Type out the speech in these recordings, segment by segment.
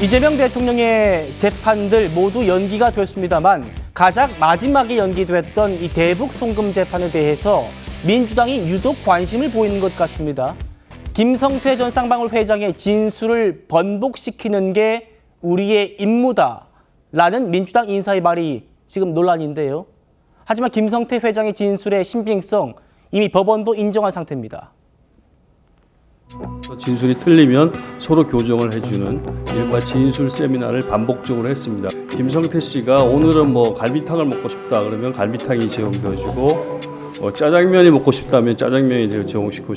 이재명 대통령의 재판들 모두 연기가 됐습니다만 가장 마지막에 연기됐던 이 대북 송금 재판에 대해서 민주당이 유독 관심을 보이는 것 같습니다. 김성태 전 쌍방울 회장의 진술을 번복시키는 게 우리의 임무다라는 민주당 인사의 말이 지금 논란인데요. 하지만 김성태 회장의 진술의 신빙성 이미 법원도 인정한 상태입니다. 진술이 틀리면 서로 교정을 해주는 이른바 진술 세미나를 반복적으로 했습니다. 김성태 씨가 오늘은 뭐 갈비탕을 먹고 싶다 그러면 갈비탕이 제공되어지고 짜장면이 먹고 싶다면 짜장면이 제공시키고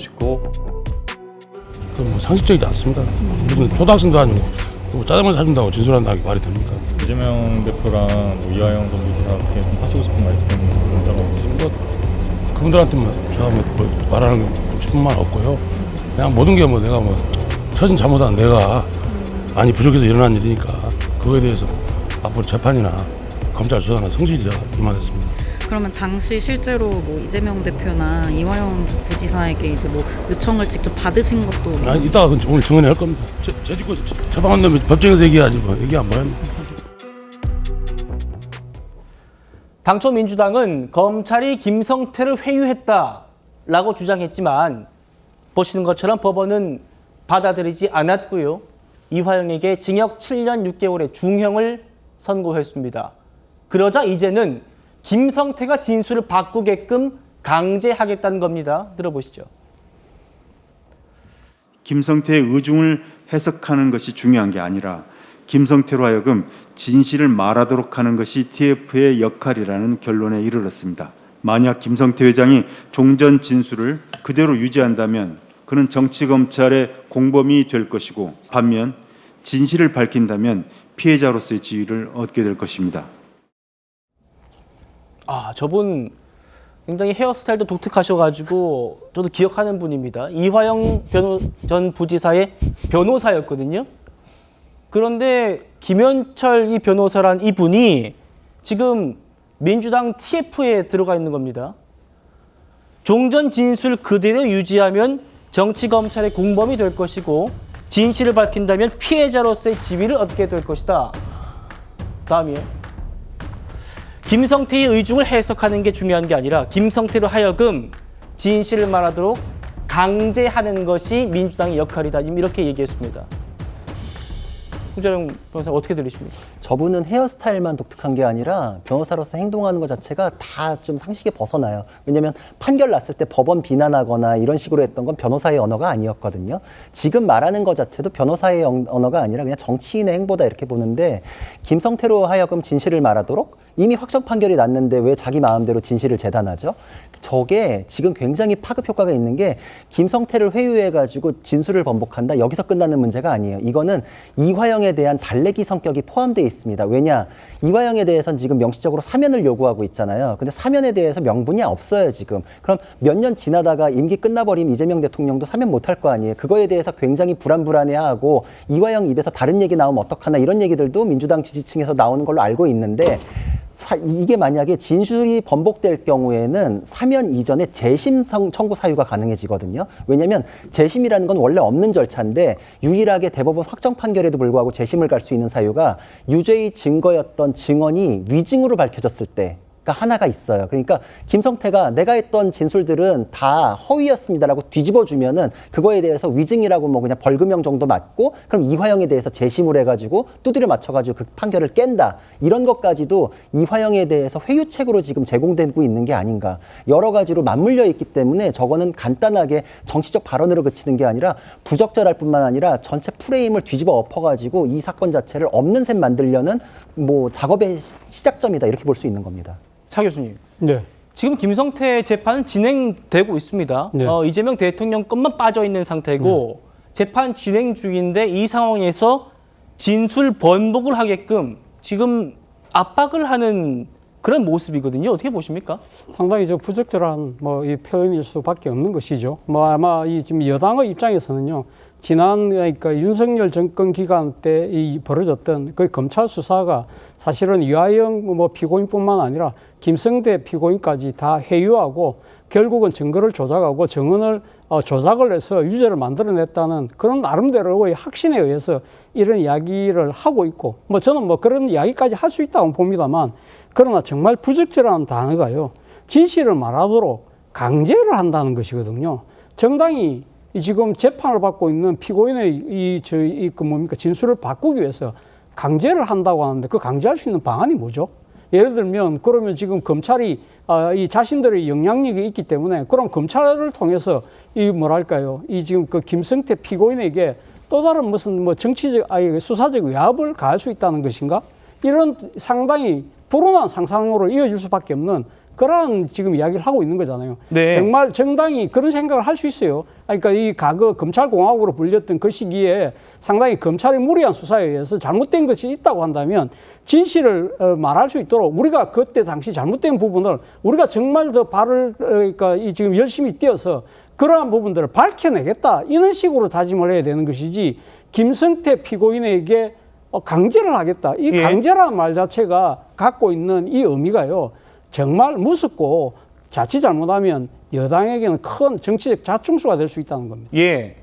그건 뭐 상식적이지 않습니다. 무슨 초등학생도 아니고 짜장면 사준다고 진술한다는 게 말이 됩니까? 이재명 대표랑 이화영 전 부지사 어떻게 좀 하시고 싶은 말씀 문자가 없으십니까? 그분들한테 제가 말하는 싶은 말 없고요. 그냥 모든 게 내가 처진 잘못한 내가 많이 부족해서 일어난 일이니까 그거에 대해서 앞으로 재판이나 검찰 수사나 성실히 임하겠습니다. 그러면 당시 실제로 이재명 대표나 이화영 부지사에게 이제 요청을 직접 받으신 것도 이따가 오늘 증언을 할 겁니다. 제 짓고 처방한 놈이 법정에서 얘기하지 얘기 안 봐요. 당초 민주당은 검찰이 김성태를 회유했다라고 주장했지만 보시는 것처럼 법원은 받아들이지 않았고요. 이화영에게 징역 7년 6개월의 중형을 선고했습니다. 그러자 이제는 김성태가 진술을 바꾸게끔 강제하겠다는 겁니다. 들어보시죠. 김성태의 의중을 해석하는 것이 중요한 게 아니라 김성태로 하여금 진실을 말하도록 하는 것이 TF의 역할이라는 결론에 이르렀습니다. 만약 김성태 회장이 종전 진술을 그대로 유지한다면 그는 정치검찰의 공범이 될 것이고 반면 진실을 밝힌다면 피해자로서의 지위를 얻게 될 것입니다. 저분 굉장히 헤어스타일도 독특하셔가지고 저도 기억하는 분입니다. 이화영 전 부지사의 변호사였거든요. 그런데 김현철 이 변호사란 이분이 지금 민주당 TF에 들어가 있는 겁니다. 종전 진술 그대로 유지하면 정치검찰의 공범이 될 것이고 진실을 밝힌다면 피해자로서의 지위를 얻게 될 것이다. 다음이요. 김성태의 의중을 해석하는 게 중요한 게 아니라 김성태로 하여금 진실을 말하도록 강제하는 것이 민주당의 역할이다. 이렇게 얘기했습니다. 홍재령 변호사 어떻게 들으십니까? 저분은 헤어스타일만 독특한 게 아니라 변호사로서 행동하는 것 자체가 다 좀 상식에 벗어나요. 왜냐하면 판결 났을 때 법원 비난하거나 이런 식으로 했던 건 변호사의 언어가 아니었거든요. 지금 말하는 것 자체도 변호사의 언어가 아니라 그냥 정치인의 행보다 이렇게 보는데 김성태로 하여금 진실을 말하도록 이미 확정 판결이 났는데 왜 자기 마음대로 진실을 재단하죠? 저게 지금 굉장히 파급 효과가 있는 게 김성태를 회유해가지고 진술을 번복한다. 여기서 끝나는 문제가 아니에요. 이거는 이화영에 대한 달래기 성격이 포함되어 있습니다. 왜냐? 이화영에 대해서는 지금 명시적으로 사면을 요구하고 있잖아요. 근데 사면에 대해서 명분이 없어요, 지금. 그럼 몇 년 지나다가 임기 끝나버리면 이재명 대통령도 사면 못할 거 아니에요. 그거에 대해서 굉장히 불안해하고 이화영 입에서 다른 얘기 나오면 어떡하나 이런 얘기들도 민주당 지지층에서 나오는 걸로 알고 있는데 이게 만약에 진술이 번복될 경우에는 사면 이전에 재심 청구 사유가 가능해지거든요. 왜냐하면 재심이라는 건 원래 없는 절차인데 유일하게 대법원 확정 판결에도 불구하고 재심을 갈 수 있는 사유가 유죄의 증거였던 증언이 위증으로 밝혀졌을 때 하나가 있어요. 그러니까 김성태가 내가 했던 진술들은 다 허위였습니다라고 뒤집어주면은 그거에 대해서 위증이라고 그냥 벌금형 정도 맞고 그럼 이화영에 대해서 재심을 해가지고 두드려 맞춰가지고 그 판결을 깬다. 이런 것까지도 이화영에 대해서 회유책으로 지금 제공되고 있는 게 아닌가. 여러 가지로 맞물려 있기 때문에 저거는 간단하게 정치적 발언으로 그치는 게 아니라 부적절할 뿐만 아니라 전체 프레임을 뒤집어 엎어가지고 이 사건 자체를 없는 셈 만들려는 작업의 시작점이다. 이렇게 볼 수 있는 겁니다. 차 교수님. 네. 지금 김성태 재판은 진행되고 있습니다. 네. 이재명 대통령 것만 빠져 있는 상태고 재판 진행 중인데 이 상황에서 진술 번복을 하게끔 지금 압박을 하는 그런 모습이거든요. 어떻게 보십니까? 상당히 부적절한 이 표현일 수밖에 없는 것이죠. 아마 지금 여당의 입장에서는요. 그러니까 윤석열 정권 기간 때 벌어졌던 그 검찰 수사가 사실은 이화영 피고인뿐만 아니라 김성태 피고인까지 다 회유하고 결국은 증거를 조작하고 증언을 조작을 해서 유죄를 만들어냈다는 그런 나름대로의 확신에 의해서 이런 이야기를 하고 있고, 뭐 저는 뭐 그런 이야기까지 할 수 있다고 봅니다만, 그러나 정말 부적절한 단어가요, 진실을 말하도록 강제를 한다는 것이거든요. 정당이 지금 재판을 받고 있는 피고인의 진술을 바꾸기 위해서 강제를 한다고 하는데, 그 강제할 수 있는 방안이 뭐죠? 예를 들면 그러면 지금 검찰이 이 자신들의 영향력이 있기 때문에, 그럼 검찰을 통해서 이 뭐랄까요, 이 지금 그 김성태 피고인에게 또 다른 무슨 뭐 정치적 수사적 외압을 가할 수 있다는 것인가? 이런 상당히 불온한 상상으로 이어질 수밖에 없는 그러한 지금 이야기를 하고 있는 거잖아요. 네. 정말 정당이 그런 생각을 할 수 있어요. 그러니까 이 과거 검찰공화국으로 불렸던 그 시기에 상당히 검찰의 무리한 수사에 의해서 잘못된 것이 있다고 한다면 진실을 말할 수 있도록, 우리가 그때 당시 잘못된 부분을 우리가 정말 더 발을 그러니까 지금 열심히 뛰어서 그러한 부분들을 밝혀내겠다, 이런 식으로 다짐을 해야 되는 것이지, 김성태 피고인에게 강제를 하겠다, 이 예. 강제라는 말 자체가 갖고 있는 이 의미가요, 정말 무섭고 자칫 잘못하면 여당에게는 큰 정치적 자충수가 될 수 있다는 겁니다. 예.